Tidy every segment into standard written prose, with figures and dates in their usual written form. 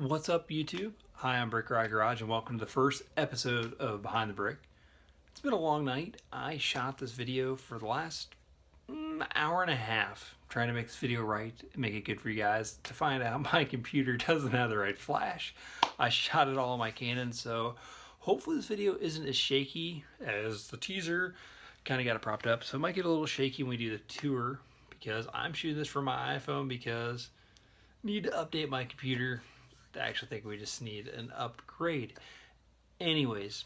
What's up, YouTube? Hi, I'm Brick Ride Garage, and welcome to the first episode of Behind the Brick. It's been a long night. I shot this video for the last hour and a half, trying to make this video right and make it good for you guys. To find out my computer doesn't have the right flash. I shot it all on my Canon, so hopefully this video isn't as shaky as the teaser. Kind of got it propped up, so it might get a little shaky when we do the tour, because I'm shooting this from my iPhone because I need to update my computer. I actually think we just need an upgrade. Anyways,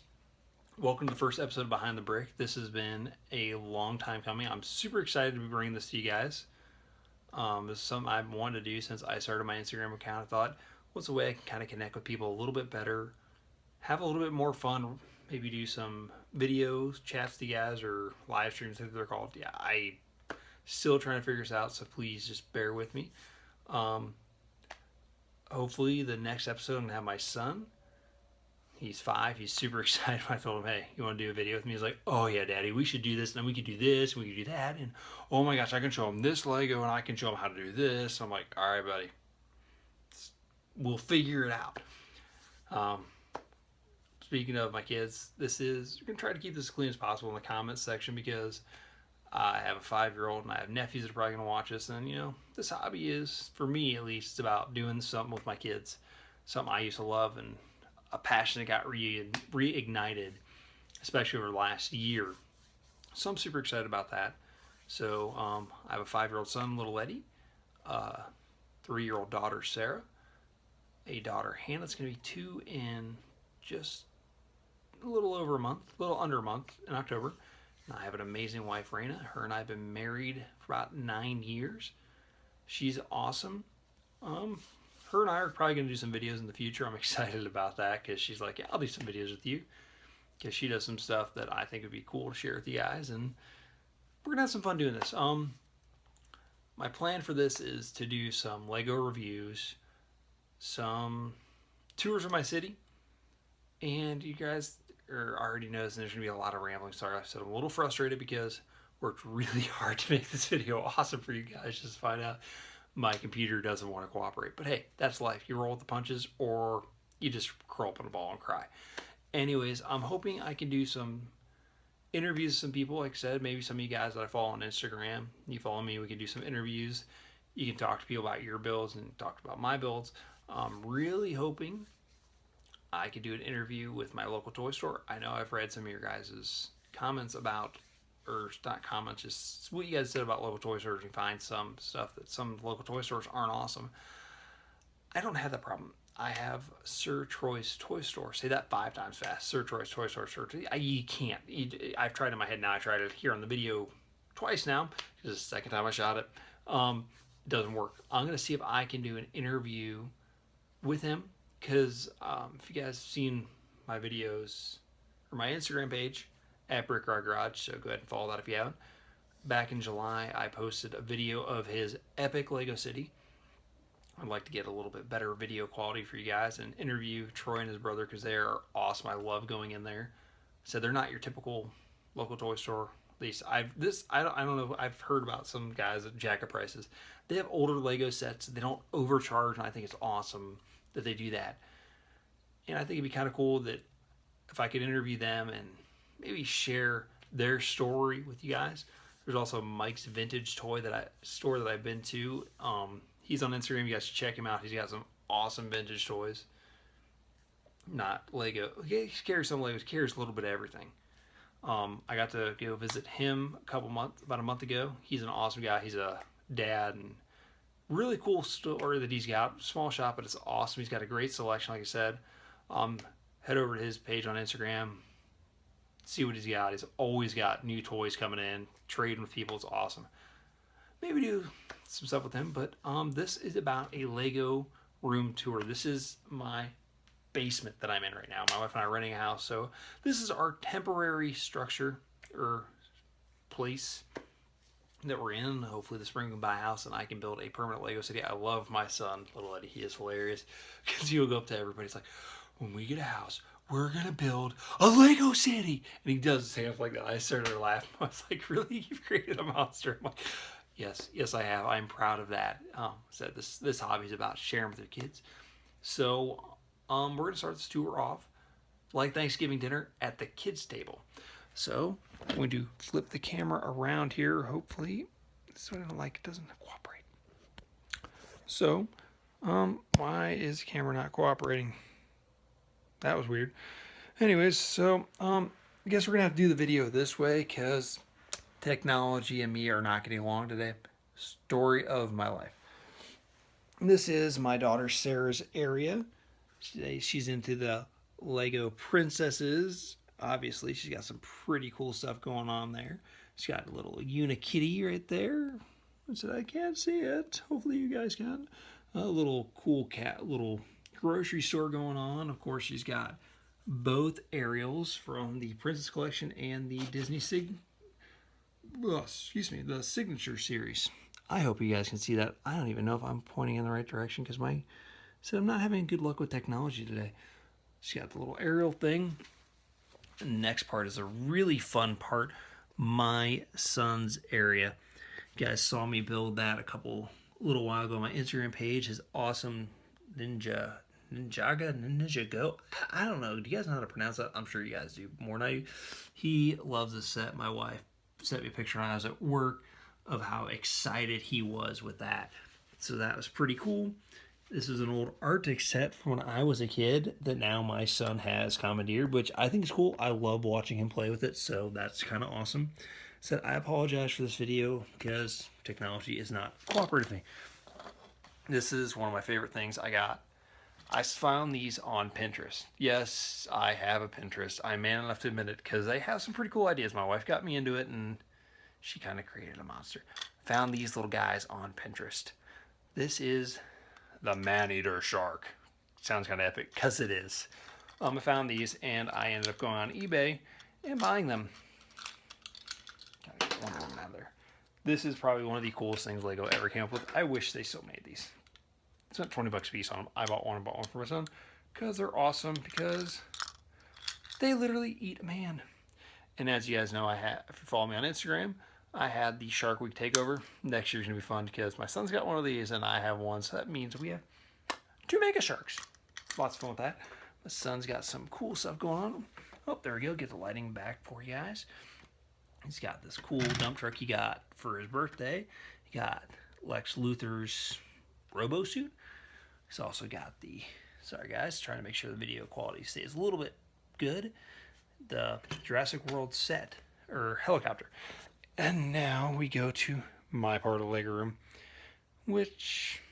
welcome to the first episode of Behind the Brick. This has been a long time coming. I'm super excited to be bringing this to you guys. This is something I've wanted to do since I started my Instagram account. I thought, what's a way I can kind of connect with people a little bit better, have a little bit more fun, maybe do some videos, chats to you guys, or live streams, as they're called. Yeah, I still trying to figure this out, so please just bear with me. Hopefully the next episode I'm going to have my son. He's 5. He's super excited when I told him, hey, you want to do a video with me? He's like, oh yeah, Daddy, we should do this, and then we could do this, and we could do that, and oh my gosh, I can show him this Lego, and I can show him how to do this. I'm like, all right, buddy, we'll figure it out. Speaking of my kids, we're going to try to keep this as clean as possible in the comments section, because I have a 5-year-old and I have nephews that are probably going to watch this. And, you know, this hobby is, for me at least, it's about doing something with my kids. Something I used to love, and a passion that got reignited, especially over the last year. So I'm super excited about that. So I have a 5-year-old son, little Eddie, 3-year-old daughter, Sarah, a daughter, Hannah. It's going to be 2 in just a little over a month, a little under a month in October. I have an amazing wife, Raina. Her and I have been married for about 9 years. She's awesome. Her and I are probably going to do some videos in the future. I'm excited about that, because she's like, yeah, I'll do some videos with you, because she does some stuff that I think would be cool to share with you guys, and we're going to have some fun doing this. My plan for this is to do some Lego reviews, some tours of my city, and you guys already knows there's going to be a lot of rambling. Sorry, I said I'm a little frustrated because I worked really hard to make this video awesome for you guys, just to find out my computer doesn't want to cooperate. But hey, that's life. You roll with the punches, or you just curl up in a ball and cry. Anyways, I'm hoping I can do some interviews with some people. Like I said, maybe some of you guys that I follow on Instagram, you follow me, we can do some interviews. You can talk to people about your builds and talk about my builds. I'm really hoping I could do an interview with my local toy store. I know I've read some of your guys' comments about, or not comments, just what you guys said about local toy stores. You find some stuff that some local toy stores aren't awesome. I don't have that problem. I have Sir Troy's Toy Store. Say that 5 times fast. Sir Troy's Toy Store. You can't. I've tried it in my head now. I tried it here on the video twice now. This is the second time I shot it. It doesn't work. I'm going to see if I can do an interview with him, because if you guys have seen my videos or my Instagram page at Brick Ride Garage, so go ahead and follow that if you haven't. Back in July, I posted a video of his epic Lego City. I'd like to get a little bit better video quality for you guys and interview Troy and his brother, because they are awesome. I love going in there. So they're not your typical local toy store. At least I don't know. I've heard about some guys that jack up prices. They have older Lego sets. They don't overcharge, and I think it's awesome that they do that. And I think it'd be kind of cool that if I could interview them and maybe share their story with you guys. There's also Mike's Vintage Toy store that I've been to. He's on Instagram. You guys should check him out. He's got some awesome vintage toys. Not Lego. He carries some Legos. He carries a little bit of everything. I got to go visit him about a month ago. He's an awesome guy. He's a dad, and really cool store that he's got. Small shop, but it's awesome. He's got a great selection, like I said. Head over to his page on Instagram. See what he's got. He's always got new toys coming in. Trading with people. It's awesome. Maybe do some stuff with him. But this is about a Lego room tour. This is my basement that I'm in right now. My wife and I are renting a house. So this is our temporary structure or place that we're in. Hopefully this spring we can buy a house and I can build a permanent Lego city. I love my son, little Eddie. He is hilarious, because he'll go up to everybody. He's like, when we get a house, we're going to build a Lego city. And he does his hands like that. I started to laugh. I was like, really? You've created a monster? I'm like, yes, I have. I'm proud of that. So this hobby is about sharing with your kids. So we're going to start this tour off like Thanksgiving dinner at the kids' table. So I'm going to flip the camera around here. Hopefully, this one I don't like, it doesn't cooperate. So, why is the camera not cooperating? That was weird. Anyways, so I guess we're gonna have to do the video this way because technology and me are not getting along today. Story of my life. This is my daughter Sarah's area. She's into the Lego princesses. Obviously, she's got some pretty cool stuff going on there. She's got a little Unikitty right there. I said I can't see it. Hopefully you guys can. A little cool cat, little grocery store going on. Of course, she's got both Ariels from the Princess Collection and the Disney the Signature series. I hope you guys can see that. I don't even know if I'm pointing in the right direction because I'm not having good luck with technology today. She's got the little Ariel thing. The next part is a really fun part. My son's area. You guys saw me build that a little while ago on my Instagram page. His awesome Ninjago. I don't know. Do you guys know how to pronounce that? I'm sure you guys do more than I do. He loves this set. My wife sent me a picture when I was at work of how excited he was with that. So that was pretty cool. This is an old Arctic set from when I was a kid that now my son has commandeered, which I think is cool. I love watching him play with it, so that's kind of awesome. So I apologize for this video because technology is not cooperating with me. This is one of my favorite things I got. I found these on Pinterest. Yes, I have a Pinterest. I'm man enough to admit it because they have some pretty cool ideas. My wife got me into it and she kind of created a monster. Found these little guys on Pinterest. This is the man-eater shark. Sounds kind of epic because it is. I found these and I ended up going on eBay and buying them. Gotta get one of them out there. This is probably one of the coolest things Lego ever came up with. I wish they still made these. I spent 20 bucks a piece on them. I bought one for my son because they're awesome because they literally eat a man. And as you guys know, if you follow me on Instagram, I had the Shark Week takeover. Next year's gonna be fun because my son's got one of these and I have one, so that means we have 2 mega sharks. Lots of fun with that. My son's got some cool stuff going on. Oh, there we go. Get the lighting back for you guys. He's got this cool dump truck he got for his birthday. He got Lex Luthor's robo suit. He's also got sorry guys, trying to make sure the video quality stays a little bit good. The Jurassic World set, or helicopter. And now we go to my part of the Lego room, which,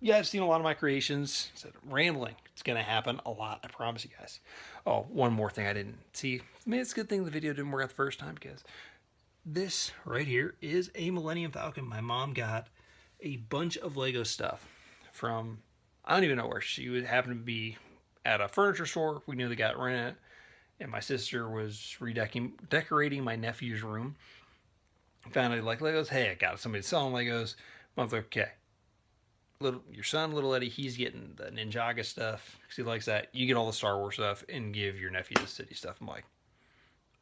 yeah, I've seen a lot of my creations. So rambling, it's going to happen a lot, I promise you guys. Oh, one more thing I didn't see. I mean, it's a good thing the video didn't work out the first time because this right here is a Millennium Falcon. My mom got a bunch of Lego stuff from, I don't even know where. She would happen to be at a furniture store. We knew the guy that ran it. And my sister was decorating my nephew's room. Found out like Legos. Hey, I got somebody selling Legos. Mom's like, okay. Your son, little Eddie, he's getting the Ninjago stuff because he likes that. You get all the Star Wars stuff and give your nephew the city stuff. I'm like,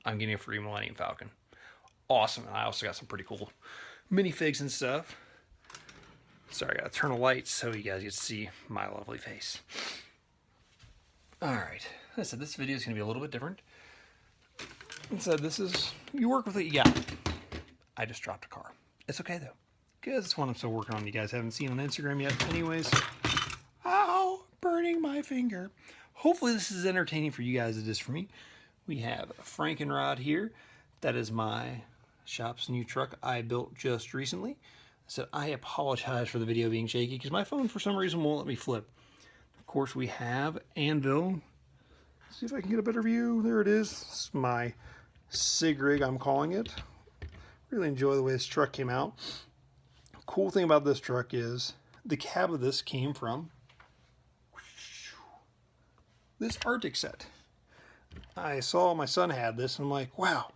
I'm getting a free Millennium Falcon. Awesome. And I also got some pretty cool minifigs and stuff. Sorry, I gotta turn the lights so you guys get to see my lovely face. Alright. Like I said, this video is going to be a little bit different. And so you work with what you got. I just dropped a car. It's okay though, because it's one I'm still working on. You guys haven't seen on Instagram yet. Anyways, ow, burning my finger. Hopefully this is entertaining for you guys as it is for me. We have a Frankenrod here. That is my shop's new truck I built just recently. So I apologize for the video being shaky because my phone for some reason won't let me flip. Of course we have Anvil. Let's see if I can get a better view. There it is. It's my Sig Rig, I'm calling it. Really enjoy the way this truck came out. Cool thing about this truck is the cab of this came from this Arctic set. I saw my son had this and I'm like, wow,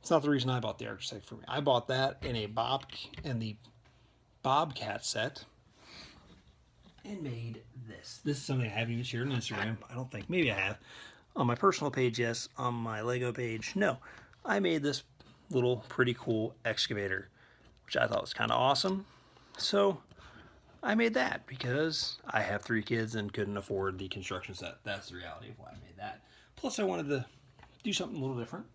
it's not the reason I bought the Arctic set for me. I bought that in the Bobcat set and made this. This is something I haven't even shared on Instagram. I don't think. Maybe I have. On my personal page, yes. On my Lego page, no. I made this little pretty cool excavator, which I thought was kind of awesome. So I made that because I have 3 kids and couldn't afford the construction set. That's the reality of why I made that. Plus, I wanted to do something a little different.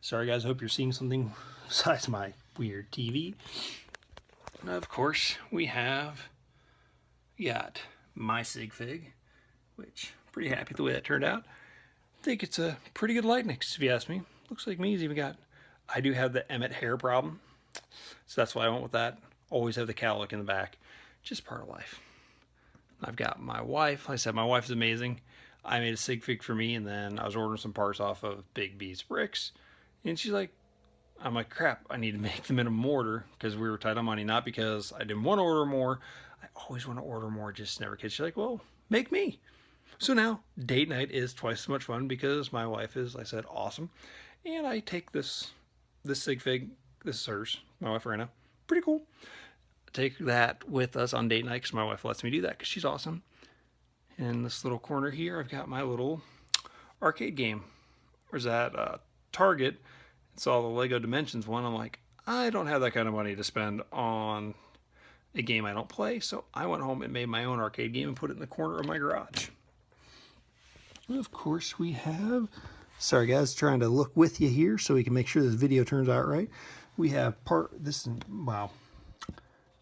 Sorry, guys. I hope you're seeing something besides my weird TV. And of course, we got my sig fig, which I'm pretty happy with the way that turned out. I think it's a pretty good light mix, if you ask me. Looks like me's even got... I do have the Emmett hair problem, so that's why I went with that. Always have the cowlick in the back. Just part of life. I've got my wife. Like I said, my wife is amazing. I made a sig fig for me, and then I was ordering some parts off of Big B's Bricks. And she's like, I'm like, crap, I need to make the minimum order because we were tight on money, not because I didn't want to order more. I always want to order more, just never kid. She's like, well, make me. So now date night is twice as much fun because my wife is, like I said, awesome. And I take this sig fig, this is hers, my wife Rena, pretty cool. Take that with us on date night because my wife lets me do that because she's awesome. In this little corner here, I've got my little arcade game. There's that Target. Saw the Lego Dimensions one. I'm like, I don't have that kind of money to spend on a game I don't play, so I went home and made my own arcade game and put it in the corner of my garage. And of course, we have... Sorry, guys, trying to look with you here so we can make sure this video turns out right. We have this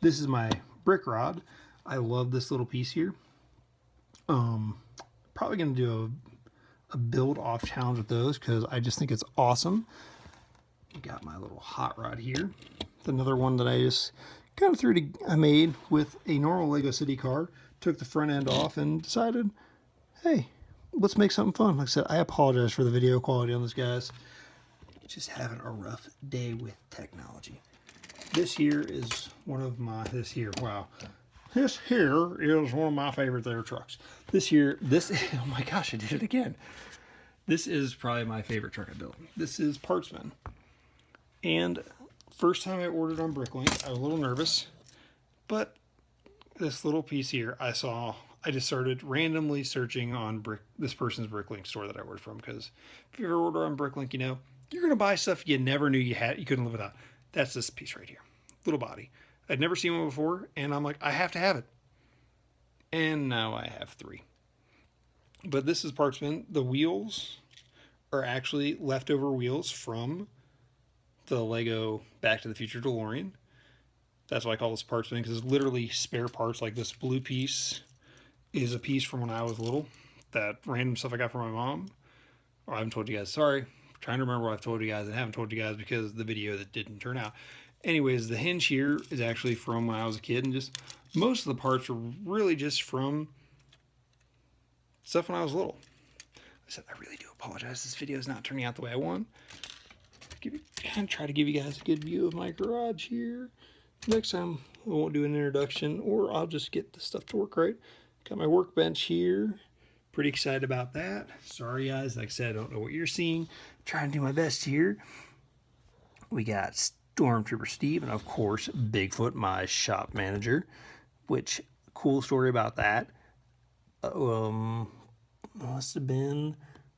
is my brick rod. I love this little piece here. Probably going to do a build off challenge with those because I just think it's awesome. Got my little hot rod here. Another one that I just kind of I made with a normal Lego City car. Took the front end off and decided, hey, let's make something fun. Like I said, I apologize for the video quality on this, guys. Just having a rough day with technology. This here is one of my, This here is one of my favorite there trucks. Oh my gosh, I did it again. This is probably my favorite truck I built. This is Partsman. And first time I ordered on Bricklink, I was a little nervous, but this little piece here, I just started randomly searching on this person's Bricklink store that I ordered from, because if you ever order on Bricklink, you know, you're going to buy stuff you never knew you couldn't live without. That's this piece right here. Little body. I'd never seen one before, and I'm like, I have to have it. And now I have 3. But this is Partsman. The wheels are actually leftover wheels from the Lego Back to the Future DeLorean. That's why I call this Partsman, because it's literally spare parts. Like this blue piece is a piece from when I was little. That random stuff I got from my mom. Oh, I haven't told you guys. Sorry. I'm trying to remember what I've told you guys and haven't told you guys because of the video that didn't turn out. Anyways, the hinge here is actually from when I was a kid, and just most of the parts are really just from stuff when I was little. I said, I really do apologize. This video is not turning out the way I want. Try to give you guys a good view of my garage here. Next time I won't do an introduction, or I'll just get the stuff to work right. Got my workbench here. Pretty excited about that. Sorry guys, like I said, I don't know what you're seeing. Trying to do my best here. We got Stormtrooper Steve, and of course Bigfoot, my shop manager. Which, cool story about that. Must have been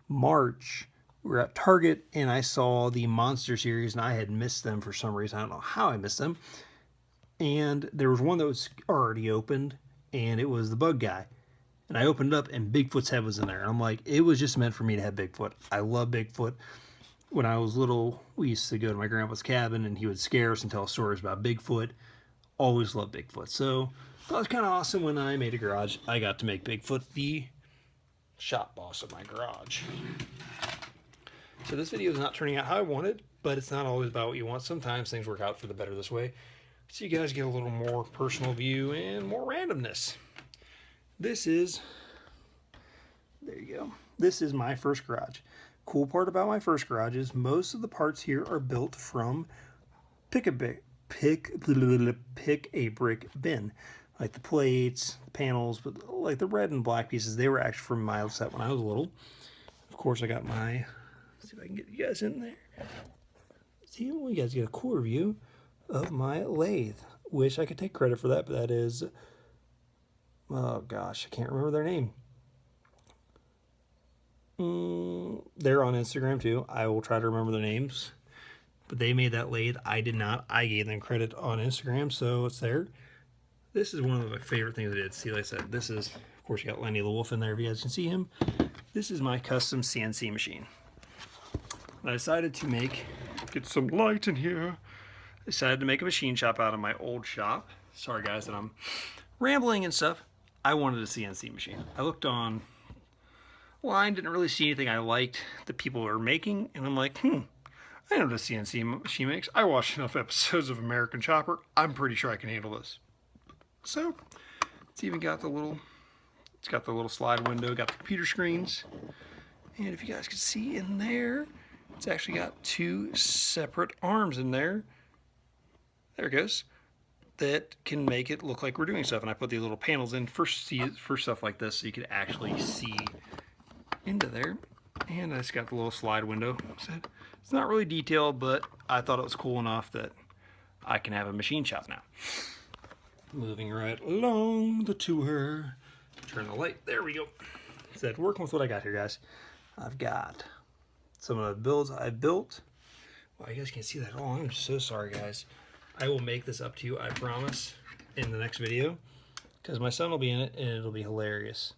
March. We were at Target and I saw the Monster series and I had missed them for some reason. I don't know how I missed them. And there was one that was already opened and it was the bug guy. And I opened it up and Bigfoot's head was in there. And I'm like, it was just meant for me to have Bigfoot. I love Bigfoot. When I was little, we used to go to my grandpa's cabin and he would scare us and tell stories about Bigfoot. Always loved Bigfoot. So that was kind of awesome. When I made a garage, I got to make Bigfoot the shop boss of my garage. So this video is not turning out how I wanted, but it's not always about what you want. Sometimes things work out for the better this way. So you guys get a little more personal view and more randomness. There you go. This is my first garage. Cool part about my first garage is most of the parts here are built from pick a brick bin. Like the plates, the panels, but like the red and black pieces, they were actually from my set when I was little. Of course, I got my... Let's see if I can get you guys in there. See, you guys get a cool view of my lathe. Wish I could take credit for that, but that is... Oh gosh, I can't remember their name. They're on Instagram too. I will try to remember their names. But they made that lathe. I did not. I gave them credit on Instagram, so it's there. This is one of my favorite things I did. See, like I said, this is, of course, you got Lenny the Wolf in there if you guys can see him. This is my custom CNC machine. I decided to get some light in here. I decided to make a machine shop out of my old shop. Sorry guys that I'm rambling and stuff. I wanted a CNC machine. I looked online, didn't really see anything I liked that people were making, and I'm like, I know what a CNC machine makes. I watched enough episodes of American Chopper. I'm pretty sure I can handle this. So, it's even got the little slide window, got the computer screens, and if you guys can see in there, it's actually got two separate arms in there. There it goes. That can make it look like we're doing stuff. And I put these little panels in for stuff like this, so you could actually see into there. And I just got the little slide window. It's not really detailed, but I thought it was cool enough that I can have a machine shop now. Moving right along the tour. Turn the light. There we go. Working with what I got here, guys. I've got some of the builds I've built. Wow, you guys can't see that at all. I'm so sorry, guys. I will make this up to you, I promise, in the next video, because my son will be in it and it'll be hilarious.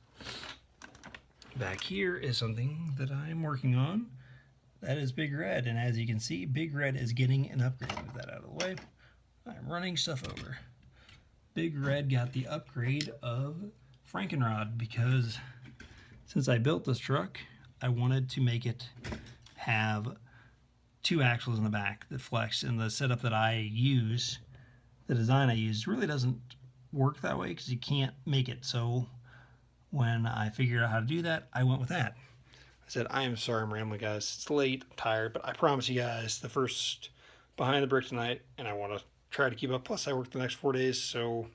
Back here is something that I'm working on. That is Big Red, and as you can see, Big Red is getting an upgrade. Move that out of the way. I'm running stuff over. Big Red got the upgrade of Frankenrod because since I built this truck, I wanted to make it have two axles in the back that flex, and the setup that I use, the design I use, really doesn't work that way because you can't make it. So when I figured out how to do that, I went with that. I said, I am sorry I'm rambling, guys. It's late, I'm tired, but I promise you guys the first behind the brick tonight, and I want to try to keep up. Plus I work the next 4 days, so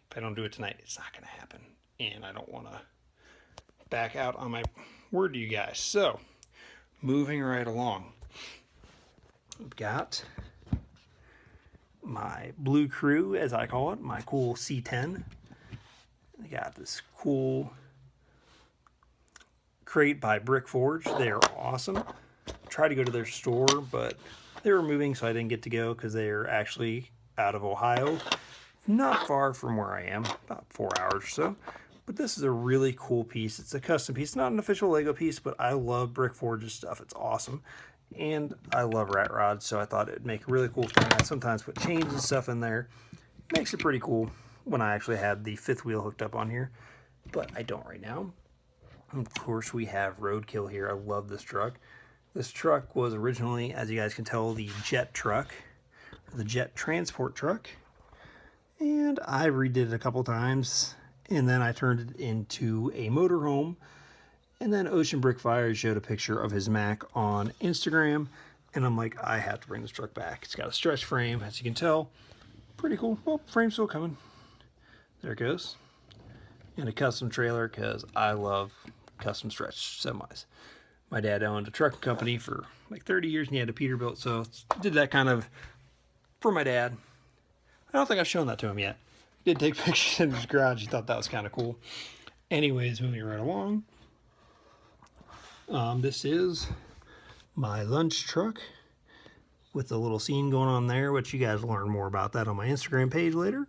if I don't do it tonight, it's not going to happen, and I don't want to back out on my word to you guys. So moving right along, I've got my Blue Crew, as I call it, my cool C10. I got this cool crate by Brick Forge. They are awesome. I tried to go to their store, but they were moving, so I didn't get to go because they're actually out of Ohio. Not far from where I am, about 4 hours or so. But this is a really cool piece. It's a custom piece, not an official Lego piece, but I love Brick Forge's stuff. It's awesome. And I love rat rods, so I thought it'd make a really cool thing. I sometimes put chains and stuff in there. Makes it pretty cool when I actually had the fifth wheel hooked up on here, but I don't right now. Of course, we have Roadkill here. I love this truck. This truck was originally, as you guys can tell, the jet truck, or the jet transport truck, and I redid it a couple times, and then I turned it into a motorhome. And then Ocean Brick Fire showed a picture of his Mac on Instagram, and I'm like, I have to bring this truck back. It's got a stretch frame, as you can tell. Pretty cool. Well, frame's still coming. There it goes. And a custom trailer, because I love custom stretch semis. My dad owned a trucking company for like 30 years, and he had a Peterbilt, so did that kind of for my dad. I don't think I've shown that to him yet. Did take pictures in his garage. He thought that was kind of cool. Anyways, moving right along. This is my lunch truck with a little scene going on there, which you guys will learn more about that on my Instagram page later.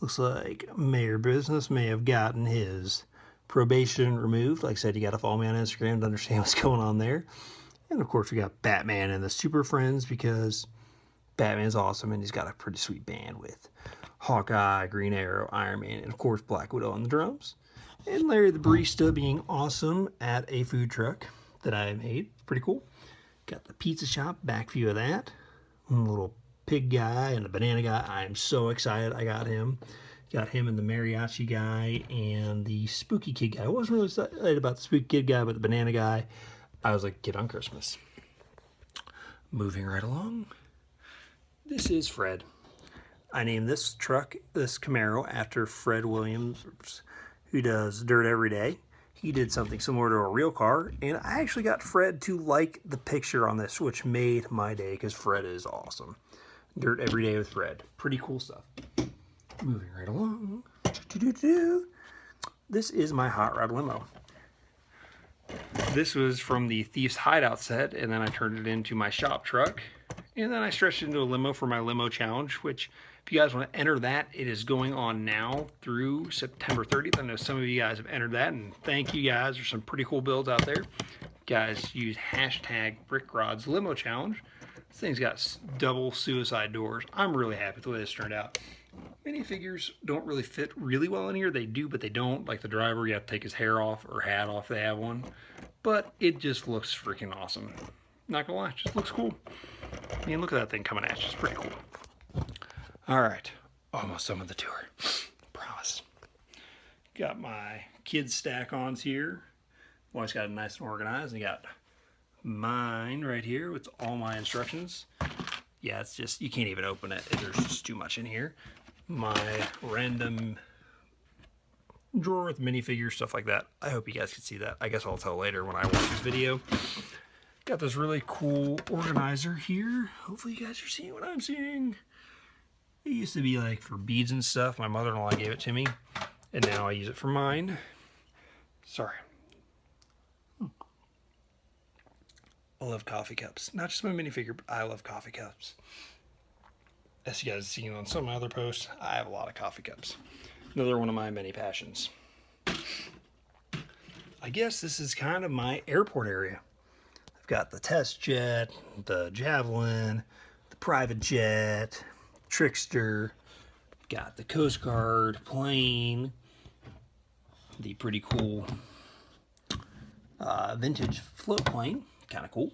Looks like Mayor Business may have gotten his probation removed. Like I said, you got to follow me on Instagram to understand what's going on there. And of course, we got Batman and the Super Friends because Batman's awesome and he's got a pretty sweet band with Hawkeye, Green Arrow, Iron Man, and of course Black Widow on the drums. And Larry the Barista being awesome at a food truck that I made. Pretty cool. Got the pizza shop, back view of that. A little pig guy and the banana guy. I am so excited I got him. Got him and the mariachi guy and the spooky kid guy. I wasn't really excited about the spooky kid guy, but the banana guy, I was like, kid on Christmas. Moving right along. This is Fred. I named this truck, this Camaro, after Fred Williams, who does Dirt Every Day. He did something similar to a real car, and I actually got Fred to like the picture on this, which made my day, because Fred is awesome. Dirt Every Day with Fred. Pretty cool stuff. Moving right along. This is my Hot Rod limo. This was from the Thief's Hideout set, and then I turned it into my shop truck, and then I stretched it into a limo for my limo challenge, which If you guys want to enter that, it is going on now through September 30th. I know some of you guys have entered that, and thank you guys. There's some pretty cool builds out there. Guys, use hashtag BrickRods Limo Challenge. This thing's got double suicide doors. I'm really happy with the way this turned out. Minifigures don't really fit really well in here. They do, but they don't. Like the driver, you have to take his hair off or hat off if they have one. But it just looks freaking awesome. Not gonna lie, it just looks cool. I mean, look at that thing coming at you. It's pretty cool. All right, almost done with the tour. Promise. Got my kids stack-ons here. Always got it nice and organized. And got mine right here with all my instructions. Yeah, it's just, you can't even open it. There's just too much in here. My random drawer with minifigures, stuff like that. I hope you guys can see that. I guess I'll tell later when I watch this video. Got this really cool organizer here. Hopefully you guys are seeing what I'm seeing. It used to be like for beads and stuff. My mother-in-law gave it to me, and now I use it for mine. Sorry. I love coffee cups. Not just my minifigure, but I love coffee cups. As you guys have seen on some of my other posts, I have a lot of coffee cups. Another one of my many passions. I guess this is kind of my airport area. I've got the test jet, the Javelin, the private jet, Trickster, got the Coast Guard plane, the pretty cool vintage float plane, kind of cool.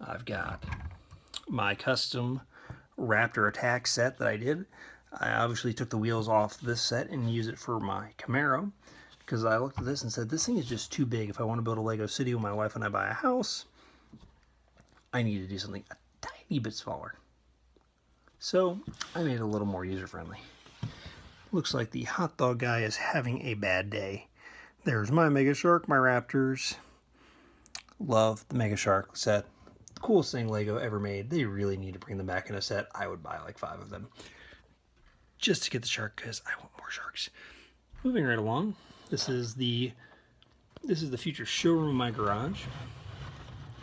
I've got my custom Raptor attack set that I did. I obviously took the wheels off this set and used it for my Camaro because I looked at this and said, this thing is just too big. If I want to build a Lego city when my wife and I buy a house, I need to do something a tiny bit smaller. So I made it a little more user-friendly. Looks like the hot dog guy is having a bad day. There's my Mega Shark, my Raptors. Love the Mega Shark set. Coolest thing Lego ever made. They really need to bring them back in a set. I would buy like 5 of them just to get the shark because I want more sharks. Moving right along. This is the future showroom in my garage.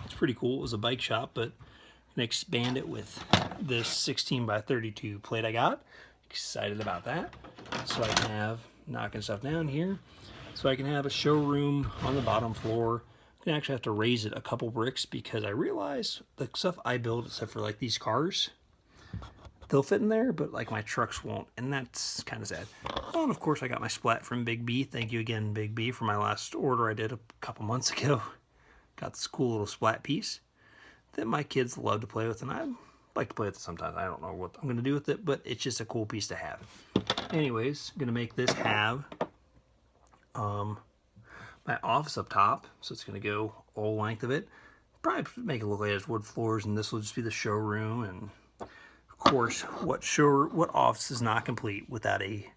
It's pretty cool. It was a bike shop, but I'm gonna expand it with this 16 by 32 plate I got. Excited about that. So I can have, knocking stuff down here, so I can have a showroom on the bottom floor. I'm gonna actually have to raise it a couple bricks because I realized the stuff I build, except for like these cars, they'll fit in there, but like my trucks won't, and that's kind of sad. Oh, and of course I got my splat from Big B. Thank you again, Big B, for my last order I did a couple months ago. Got this cool little splat piece that my kids love to play with, and I like to play with it sometimes. I don't know what I'm gonna do with it, but it's just a cool piece to have. Anyways, I'm gonna make this have my office up top, so it's going to go all length of it. Probably make it look like it has wood floors, and this will just be the showroom. And of course, what office is not complete without a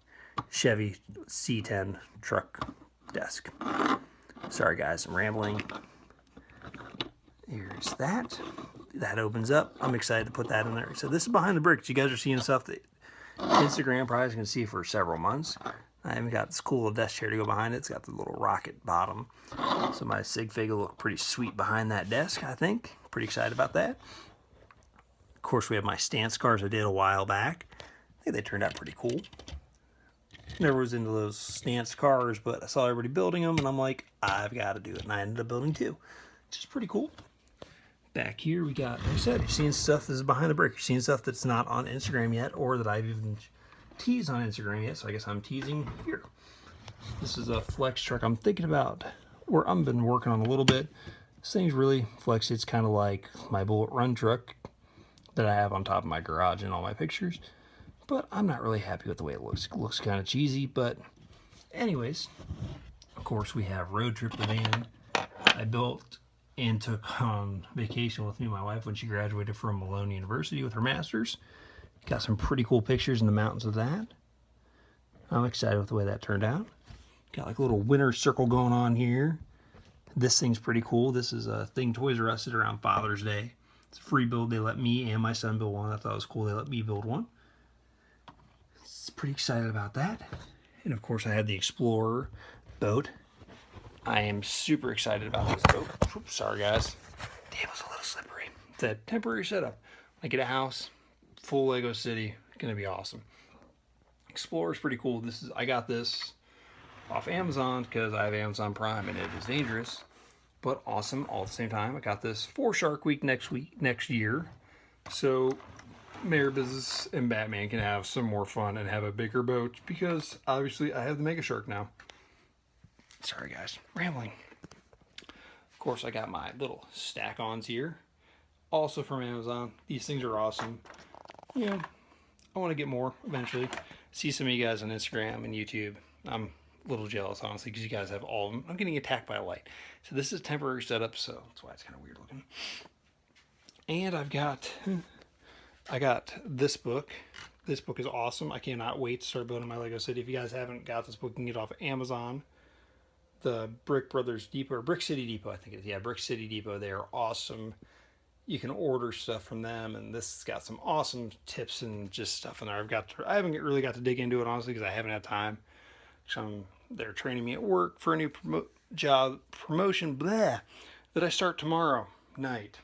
Chevy C10 truck desk? Sorry guys, I'm rambling. Here's that. That opens up. I'm excited to put that in there. So this is behind the bricks. You guys are seeing stuff that Instagram probably is going to see for several months. I even got this cool little desk chair to go behind it. It's got the little rocket bottom. So my sig fig will look pretty sweet behind that desk, I think. Pretty excited about that. Of course, we have my stance cars I did a while back. I think they turned out pretty cool. Never was into those stance cars, but I saw everybody building them, and I'm like, I've got to do it. And I ended up building 2, which is pretty cool. Back here, we got, like I said, you're seeing stuff that is behind the brick. You're seeing stuff that's not on Instagram yet, or that I've even teased on Instagram yet, so I guess I'm teasing here. This is a flex truck I'm thinking about, or I've been working on a little bit. This thing's really flexy. It's kind of like my Bullet Run truck that I have on top of my garage in all my pictures, but I'm not really happy with the way it looks. It looks kind of cheesy, but anyways, of course we have Road Trip, the van I built and took on vacation with me and my wife when she graduated from Malone University with her master's. Got some pretty cool pictures in the mountains of that. I'm excited with the way that turned out. Got like a little winter circle going on here. This thing's pretty cool. This is a thing Toys R Us did around Father's Day. It's a free build. They let me and my son build one. I thought it was cool. They let me build one. Pretty excited about that. And of course I had the Explorer boat. I am super excited about this boat. Oops, sorry guys. Table's a little slippery. It's a temporary setup. I get a house, full Lego city, Gonna be awesome. Explorer's pretty cool. I got this off Amazon because I have Amazon Prime and it is dangerous, but awesome all at the same time. I got this for Shark Week next year. So Mayor Business and Batman can have some more fun and have a bigger boat because obviously I have the Mega Shark now. Sorry guys, rambling. Of course, I got my little stack-ons here, also from Amazon. These things are awesome. You know, I want to get more eventually. See some of you guys on Instagram and YouTube. I'm a little jealous, honestly, because you guys have all of them. I'm getting attacked by light. So this is a temporary setup, so that's why it's kind of weird looking. And I got this book. This book is awesome. I cannot wait to start building my Lego City. If you guys haven't got this book, you can get it off Amazon. The Brick Brothers Depot, or Brick City Depot, I think it is. Yeah, Brick City Depot. They are awesome. You can order stuff from them, and this has got some awesome tips and just stuff in there. I haven't really got to dig into it, honestly, because I haven't had time. They're training me at work for a new promotion, blah, that I start tomorrow night.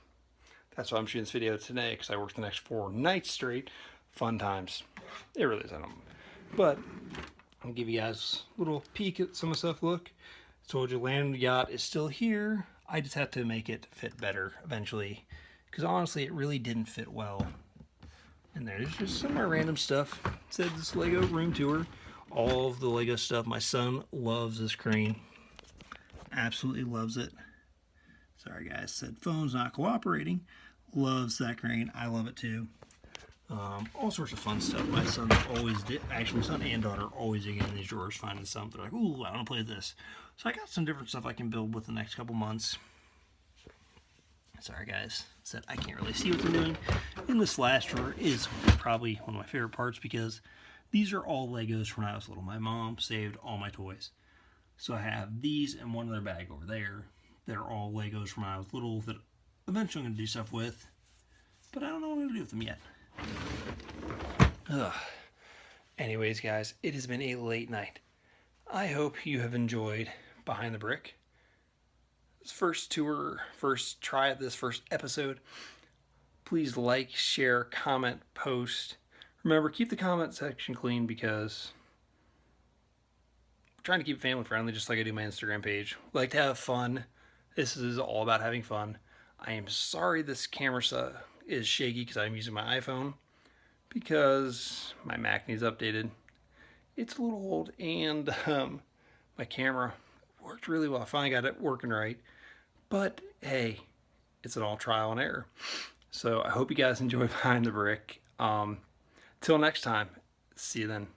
That's why I'm shooting this video today, because I work the next 4 nights straight. Fun times. It really is. But I'll give you guys a little peek at some of the stuff. Look, I told you Land Yacht is still here. I just have to make it fit better eventually, because honestly, it really didn't fit well. And there's just some more random stuff. It said this Lego room tour. All of the Lego stuff. My son loves this crane. Absolutely loves it. Sorry guys, said phone's not cooperating. Loves that crane. I love it too. All sorts of fun stuff. My son always did. Actually, my son and daughter always dig in these drawers finding something. They're like, ooh, I want to play this. So I got some different stuff I can build with the next couple months. Sorry guys, said I can't really see what they're doing. And this last drawer is probably one of my favorite parts because these are all Legos from when I was little. My mom saved all my toys. So I have these and one other bag over there. They're all Legos from when I was little that eventually I'm going to do stuff with. But I don't know what I'm going to do with them yet. Ugh. Anyways, guys, it has been a late night. I hope you have enjoyed Behind the Brick. This first tour, first try at this first episode. Please like, share, comment, post. Remember, keep the comment section clean because I'm trying to keep it family friendly, just like I do my Instagram page. Like to have fun. This is all about having fun. I am sorry this camera is shaky because I'm using my iPhone because my Mac needs updated. It's a little old and my camera worked really well. I finally got it working right. But hey, it's an all trial and error. So I hope you guys enjoy Behind the Brick. Till next time, see you then.